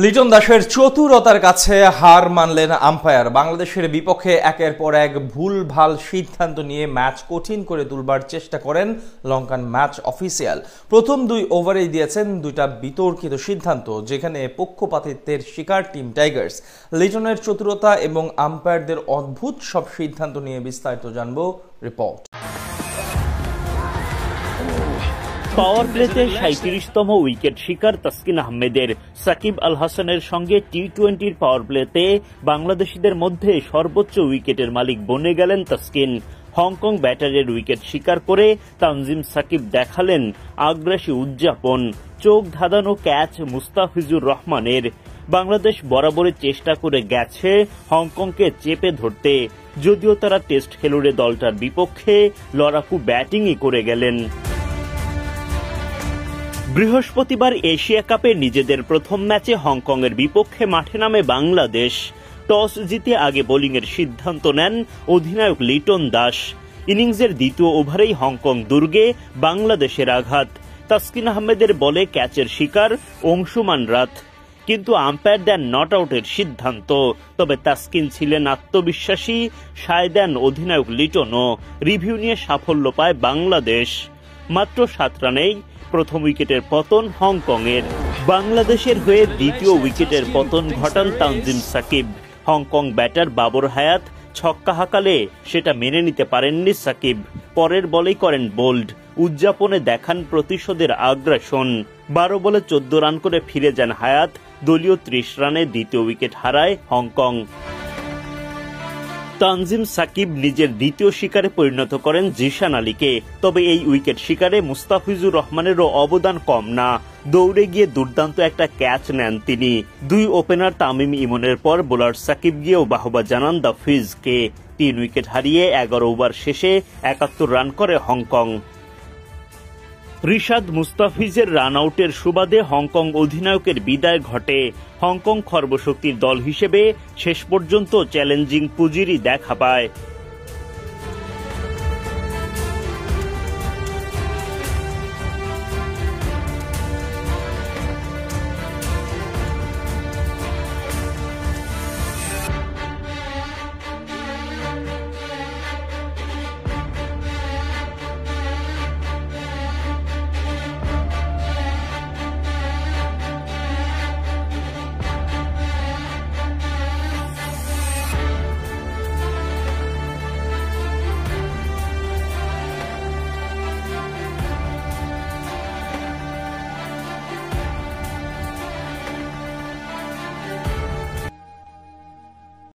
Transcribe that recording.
লিটন দাসের চতুরতার কাছে হার মানলেন আম্পায়ার। বাংলাদেশের বিপক্ষে একের পর এক ভুলভাল সিদ্ধান্ত নিয়ে ম্যাচ কঠিন করে তুলবার চেষ্টা করেন লঙ্কান ম্যাচ অফিসিয়াল। প্রথম 2 ওভারেই দিয়েছেন 2টা বিতর্কিত সিদ্ধান্ত, যেখানে পক্ষপাতিত্বের শিকার টিম টাইগার্স। লিটনের চতুরতা এবং আম্পায়ারদের অদ্ভুত সব সিদ্ধান্ত নিয়ে বিস্তারিত জানব রিপোর্ট। পাওয়ার প্লেতে ৩৭তম উইকেট শিকার তাসকিন আহমেদের। সাকিব আল হাসানের সঙ্গে টি-20 পাওয়ার প্লেতে বাংলাদেশিদের মধ্যে সর্বোচ্চ উইকেটের মালিক বনে গেলেন তাসকিন। হংকং ব্যাটারের উইকেট শিকার করে তানজিম সাকিব দেখালেন আগ্রাসী উদযাপন। চোখ ধাঁধানো ক্যাচ মুস্তাফিজুর রহমানের। বাংলাদেশ বরাবরই চেষ্টা করে গেছে হংকংকে চেপে ধরতে, যদিও তারা টেস্ট খেলুড়ে দলটার বিপক্ষে লড়াকু ব্যাটিংই করে গেলেন। বৃহস্পতিবার এশিয়া কাপে নিজেদের প্রথম ম্যাচে হংকংয়ের বিপক্ষে মাঠে নামে বাংলাদেশ। টস জিতে আগে বোলিংয়ের সিদ্ধান্ত নেন অধিনায়ক লিটন দাস। ইনিংসের দ্বিতীয় ওভারেই হংকং দুর্গে বাংলাদেশের আঘাত। তাসকিন আহমেদের বলে ক্যাচের শিকার অংশুমান রাত, কিন্তু আম্পায়ার দেন নট আউটের সিদ্ধান্ত। তবে তাসকিন ছিলেন আত্মবিশ্বাসী, সায় দেন অধিনায়ক লিটনও। রিভিউ নিয়ে সাফল্য পায় বাংলাদেশ। মাত্র 7 রানেই প্রথম উইকেটের পতন হংকংয়ের। বাংলাদেশের হয়ে দ্বিতীয় উইকেটের পতন ঘটান তানজিম সাকিব। হংকং ব্যাটার বাবর হায়াত ছক্কা হাঁকালে সেটা মেনে নিতে পারেননি সাকিব। পরের বলেই করেন বোল্ড। উদযাপনে দেখান প্রতিশোধের আগ্রাসন। 12 বলে 14 রান করে ফিরে যান হায়াত। দলীয় 30 রানে দ্বিতীয় উইকেট হারায় হংকং। তানজিম সাকিব নিজের দ্বিতীয় শিকারে পরিণত করেন জিশান আলীকে। তবে এই উইকেট শিকারে মুস্তাফিজুর রহমানেরও অবদান কম না। দৌড়ে গিয়ে দুর্দান্ত একটা ক্যাচ নেন তিনি। 2 ওপেনার তামিম ইমনের পর বোলার সাকিব গিয়েও বাহবা জানান দ্য ফিজকে। 3 উইকেট হারিয়ে 11 ওভার শেষে 71 রান করে হংকং। রিশাদ মুস্তাফিজের রান আউটের সুবাদে হংকং অধিনায়কের বিদায় ঘটে। হংকং খর্বশক্তির দল হিসেবে শেষ পর্যন্ত চ্যালেঞ্জিং পুঁজিরই দেখা পায়।